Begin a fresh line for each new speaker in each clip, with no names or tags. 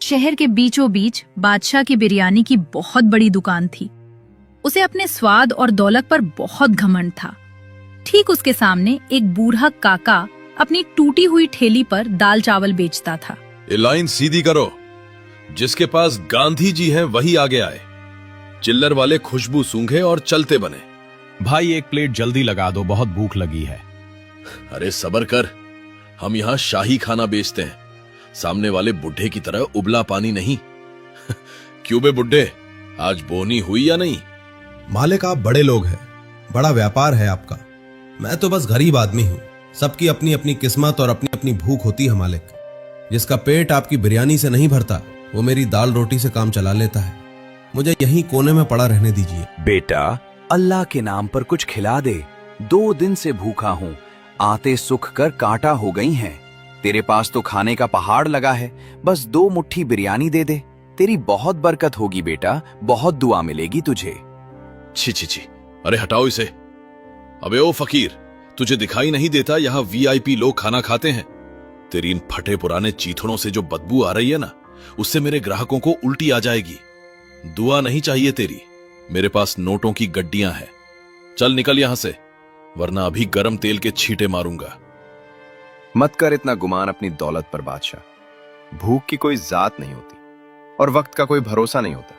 शहर के बीचों बीच बादशाह की बिरयानी की बहुत बड़ी दुकान थी। उसे अपने स्वाद और दौलत पर बहुत घमंड था। ठीक उसके सामने एक बूढ़ा काका अपनी टूटी हुई ठेली पर दाल चावल बेचता था।
ये लाइन सीधी करो, जिसके पास गांधी जी हैं वही आगे आए। चिल्लर वाले खुशबू सूंघे और चलते बने।
भाई एक प्लेट जल्दी लगा दो, बहुत भूख लगी है।
अरे सबर कर, हम यहाँ शाही खाना बेचते हैं, सामने वाले बुढ़े की तरह उबला पानी नहीं। क्यों बे बुढ़े, आज बोनी हुई या नहीं?
मालिक आप बड़े लोग हैं, बड़ा व्यापार है आपका। मैं तो बस गरीब आदमी हूँ। सबकी अपनी अपनी किस्मत और अपनी अपनी भूख होती है मालिक। जिसका पेट आपकी बिरयानी से नहीं भरता वो मेरी दाल रोटी से काम चला लेता है। मुझे यहीं कोने में पड़ा रहने दीजिए।
बेटा, अल्लाह के नाम पर कुछ खिला दे। 2 दिन से भूखा हूँ, आते सुख कर कांटा हो गई हैं। तेरे पास तो खाने का पहाड़ लगा है, बस 2 मुट्ठी बिरयानी दे दे। तेरी बहुत बरकत होगी बेटा, बहुत दुआ मिलेगी तुझे।
छी छी छी, अरे हटाओ इसे। अबे ओ फकीर, तुझे दिखाई नहीं देता यहाँ वीआईपी लोग खाना खाते हैं? तेरी इन फटे पुराने चीथड़ों से जो बदबू आ रही है ना, उससे मेरे ग्राहकों को उल्टी आ जाएगी। दुआ नहीं चाहिए तेरी, मेरे पास नोटों की गड्डियां हैं। चल निकल यहां से, वरना अभी गरम तेल के छींटे मारूंगा।
मत कर इतना गुमान अपनी दौलत पर बादशाह। भूख की कोई जात नहीं होती और वक्त का कोई भरोसा नहीं होता।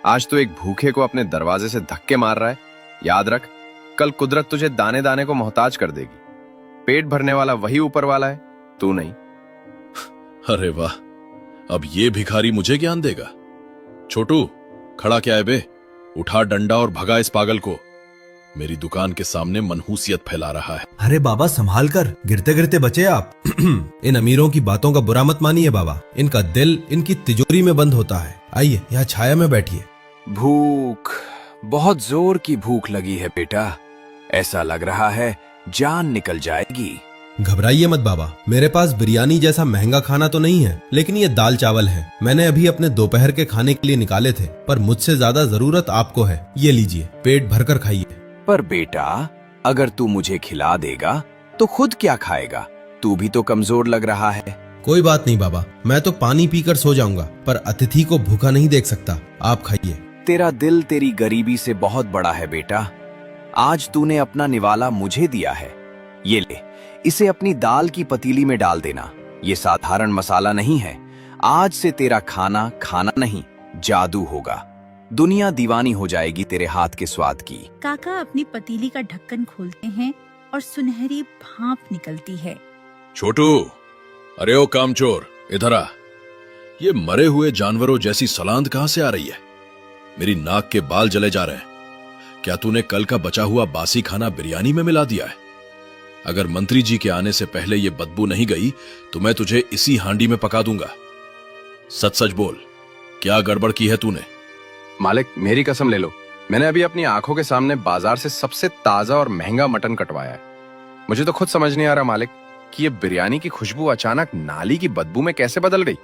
आज तो एक भूखे को अपने दरवाजे से धक्के मार रहा है। याद रख, कल कुदरत तुझे दाने दाने को मोहताज कर देगी। पेट भरने वाला वही ऊपर वाला है, तू नहीं।
अरे वाह, अब ये भिखारी मुझे ज्ञान देगा। छोटू, खड़ा क्या है बे? उठा डंडा और भगा इस पागल को। मेरी दुकान के सामने मनहूसियत फैला रहा है।
अरे बाबा संभाल कर, गिरते गिरते बचे आप। इन अमीरों की बातों का बुरा मत मानिए बाबा, इनका दिल इनकी तिजोरी में बंद होता है। आइए यहाँ छाया में बैठिए।
भूख, बहुत जोर की भूख लगी है बेटा। ऐसा लग रहा है जान निकल जाएगी।
घबराइए मत बाबा, मेरे पास बिरयानी जैसा महंगा खाना तो नहीं है, लेकिन ये दाल चावल है। मैंने अभी अपने दोपहर के खाने के लिए निकाले थे, पर मुझसे ज्यादा जरूरत आपको है। ये लीजिए, पेट भरकर खाइए।
पर बेटा, अगर तू मुझे खिला देगा तो खुद क्या खाएगा? तू भी तो कमजोर लग रहा है।
कोई बात नहीं बाबा, मैं तो पानी पीकर सो जाऊंगा, पर अतिथि को भूखा नहीं देख सकता। आप खाइए।
तेरा दिल तेरी गरीबी से बहुत बड़ा है बेटा। आज तूने अपना निवाला मुझे दिया है। ये ले, इसे अपनी दाल की पतीली में डाल देना। ये साधारण मसाला नहीं है। आज से तेरा खाना खाना नहीं, जादू होगा। दुनिया दीवानी हो जाएगी तेरे हाथ के स्वाद की।
काका अपनी पतीली का ढक्कन खोलते हैं और सुनहरी भाप निकलती है।
छोटू, अरे ओ कामचोर, इधर आ। ये मरे हुए जानवरों जैसी सलांद कहां से आ रही है? मेरी नाक के बाल जले जा रहे हैं। क्या तूने कल का बचा हुआ बासी खाना बिरयानी में मिला दिया है? अगर मंत्री जी के आने से पहले ये बदबू नहीं गई तो मैं तुझे इसी हांडी में पका दूंगा। सच सच बोल, क्या गड़बड़ की है तूने?
मालिक, मेरी कसम ले लो, मैंने अभी अपनी आंखों के सामने बाजार से सबसे ताजा और महंगा मटन कटवाया है। मुझे तो खुद समझ नहीं आ रहा मालिक कि ये बिरयानी की खुशबू अचानक नाली की बदबू में कैसे बदल गई।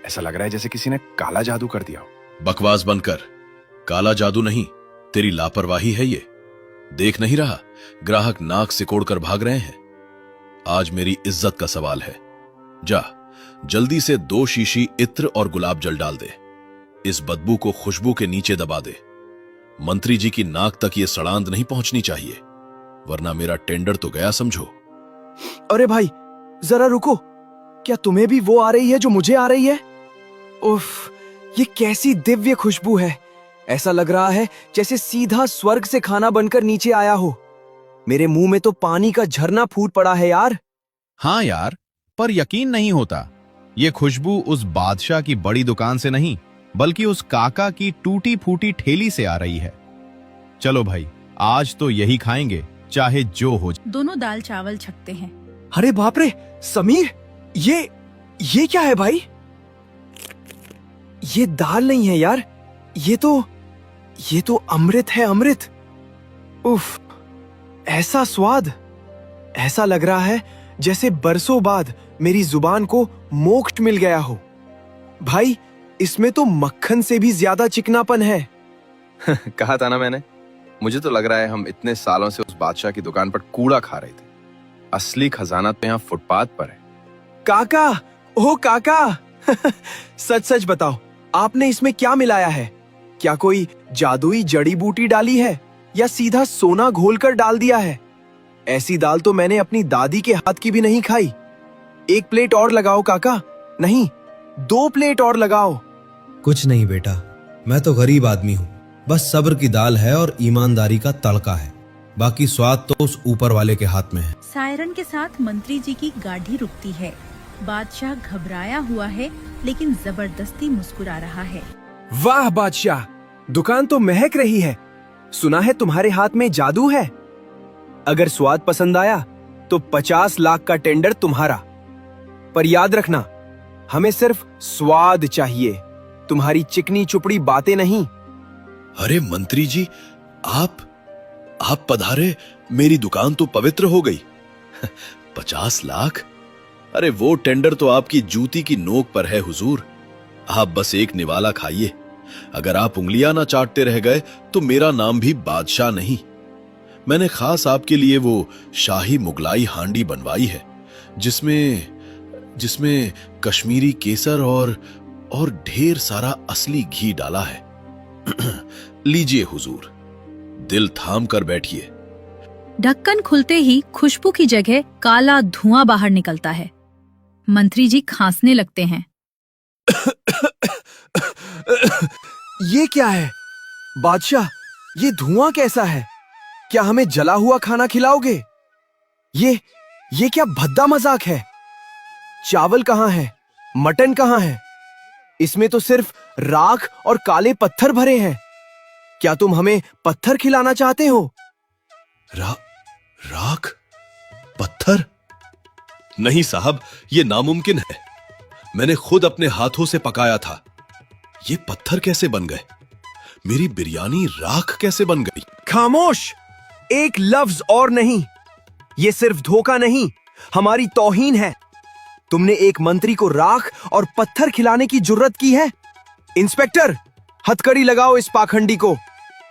ऐसा लग रहा है जैसे किसी ने काला जादू कर दिया हो।
बकवास बंद कर। काला जादू नहीं, तेरी लापरवाही है ये। देख नहीं रहा, ग्राहक नाक सिकोड़ कर भाग रहे हैं। आज मेरी इज्जत का सवाल है। जा, जल्दी से 2 शीशी इत्र और गुलाब जल डाल दे। इस बदबू को खुशबू के नीचे दबा दे। मंत्री जी की नाक तक ये सड़ांध नहीं पहुंचनी चाहिए, वरना मेरा टेंडर तो गया समझो।
अरे भाई, जरा रुको। क्या तुम्हें भी वो आ रही है जो मुझे आ रही है? उफ, ये कैसी दिव्य खुशबू है। ऐसा लग रहा है जैसे सीधा स्वर्ग से खाना बनकर नीचे आया हो। मेरे मुंह में तो पानी का झरना फूट पड़ा है यार।
हाँ यार, पर यकीन नहीं होता। ये खुशबू उस बादशाह की बड़ी दुकान से नहीं, बल्कि उस काका की टूटी फूटी ठेली से आ रही है। चलो भाई, आज तो यही खाएंगे, चाहे जो हो जाए।
दोनों दाल चावल छकते हैं।
अरे बाप रे समीर, ये क्या है भाई? ये दाल नहीं है यार, ये तो अमृत है, अमृत। उफ, ऐसा स्वाद। ऐसा लग रहा है जैसे बरसों बाद मेरी जुबान को मोक्ष मिल गया हो। भाई, इसमें तो मक्खन से भी ज्यादा चिकनापन है।
कहा था ना मैंने, मुझे तो लग रहा है हम इतने सालों से उस बादशाह की दुकान पर कूड़ा खा रहे थे। असली खजाना तो यहाँ फुटपाथ पर है।
काका, ओ काका, सच सच बताओ, आपने इसमें क्या मिलाया है? क्या कोई जादुई जड़ी बूटी डाली है या सीधा सोना घोलकर डाल दिया है? ऐसी दाल तो मैंने अपनी दादी के हाथ की भी नहीं खाई। एक प्लेट और लगाओ काका, नहीं 2 प्लेट और लगाओ।
कुछ नहीं बेटा, मैं तो गरीब आदमी हूँ। बस सब्र की दाल है और ईमानदारी का तड़का है। बाकी स्वाद तो उस ऊपर वाले के हाथ में है।
सायरन के साथ मंत्री जी की गाड़ी रुकती है। बादशाह घबराया हुआ है लेकिन जबरदस्ती मुस्कुरा रहा है।
वाह बादशाह, दुकान तो महक रही है। सुना है तुम्हारे हाथ में जादू है। अगर स्वाद पसंद आया तो 50 लाख का टेंडर तुम्हारा। पर याद रखना, हमें सिर्फ स्वाद चाहिए, तुम्हारी चिकनी चुपड़ी बातें नहीं।
अरे मंत्री जी, आप पधारे, मेरी दुकान तो पवित्र हो गई। 50 लाख? अरे वो टेंडर तो आपकी जूती की नोक पर है हुजूर। आप बस एक निवाला खाइए। अगर आप उंगलियां ना चाटते रह गए तो मेरा नाम भी बादशाह नहीं। मैंने खास आपके लिए वो शाही मुगलाई हांडी बनवाई है जिसमें कश्मीरी केसर और ढेर सारा असली घी डाला है। लीजिए हुजूर, दिल थाम कर बैठिए।
ढक्कन खुलते ही खुशबू की जगह काला धुआं बाहर निकलता है। मंत्री जी खांसने लगते हैं।
ये क्या है बादशाह? ये धुआं कैसा है? क्या हमें जला हुआ खाना खिलाओगे? ये क्या भद्दा मजाक है? चावल कहाँ है? मटन कहाँ है? इसमें तो सिर्फ राख और काले पत्थर भरे हैं। क्या तुम हमें पत्थर खिलाना चाहते हो?
राख? पत्थर? नहीं साहब, ये नामुमकिन है। मैंने खुद अपने हाथों से पकाया था। ये पत्थर कैसे बन गए? मेरी बिरयानी राख कैसे बन गई?
खामोश! एक लफ्ज और नहीं। ये सिर्फ धोखा नहीं, हमारी तौहीन है। तुमने एक मंत्री को राख और पत्थर खिलाने की जुर्रत की है? इंस्पेक्टर, हथकड़ी लगाओ इस पाखंडी को।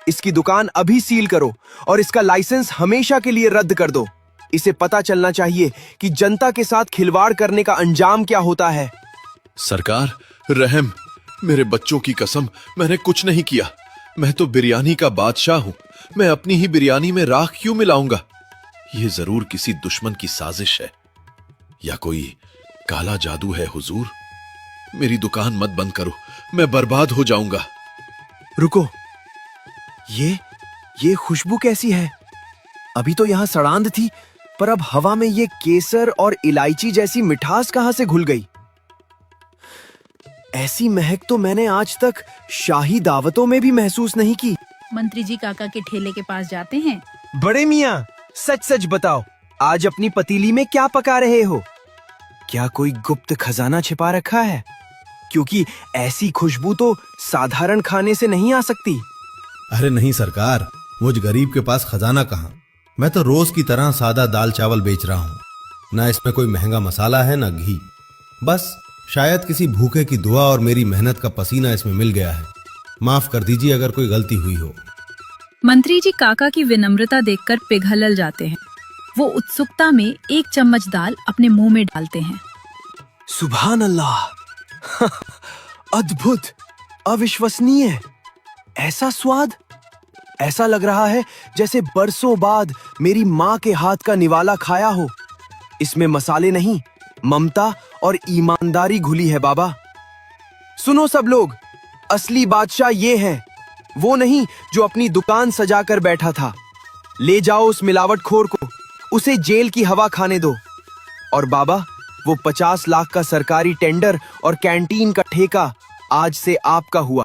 इसकी दुकान अभी सील करो और इसका लाइसेंस हमेशा के लिए रद्द कर दो। इसे पता चलना चाहिए कि जनता के साथ खिलवाड़ करने का अंजाम क्या होता है।
सरकार, रहम, मेरे बच्चों की कसम, मैंने कुछ नहीं किया। मैं तो बिरयानी का बादशाह हूं। मैं अपनी ही बिरयानी में राख क्यों मिलाऊंगा? यह जरूर किसी दुश्मन की साजिश है या कोई काला जादू है हुजूर। मेरी दुकान मत बंद करो, मैं बर्बाद हो जाऊंगा।
रुको, ये खुशबू कैसी है? अभी तो यहां सड़ांध थी, पर अब हवा में ये केसर और इलायची जैसी मिठास कहां से घुल गई? ऐसी महक तो मैंने आज तक शाही दावतों में भी महसूस नहीं की।
मंत्री जी काका के ठेले के पास जाते हैं।
बड़े मियां, सच सच बताओ, आज अपनी पतीली में क्या पका रहे हो? क्या कोई गुप्त खजाना छिपा रखा है? क्योंकि ऐसी खुशबू तो साधारण खाने से नहीं आ सकती।
अरे नहीं सरकार, मुझ गरीब के पास खजाना कहाँ। मैं तो रोज की तरह सादा दाल चावल बेच रहा हूँ। ना इसमें कोई महंगा मसाला है ना घी। बस शायद किसी भूखे की दुआ और मेरी मेहनत का पसीना इसमें मिल गया है। माफ कर दीजिए अगर कोई गलती हुई हो।
मंत्री जी काका की विनम्रता देखकर पिघल जाते हैं। वो उत्सुकता में एक चम्मच दाल अपने मुंह में डालते हैं।
सुभान अल्लाह! अद्भुत, अविश्वसनीय। ऐसा स्वाद! ऐसा लग रहा है जैसे बरसों बाद मेरी माँ के हाथ का निवाला खाया हो। इसमें मसाले नहीं, ममता और ईमानदारी घुली है बाबा। सुनो सब लोग, असली बादशाह ये है, वो नहीं जो अपनी दुकान सजाकर बैठा था। ले जाओ उस मिलावटखोर को, उसे जेल की हवा खाने दो। और बाबा, वो 50 लाख का सरकारी टेंडर और कैंटीन का ठेका आज से आपका हुआ।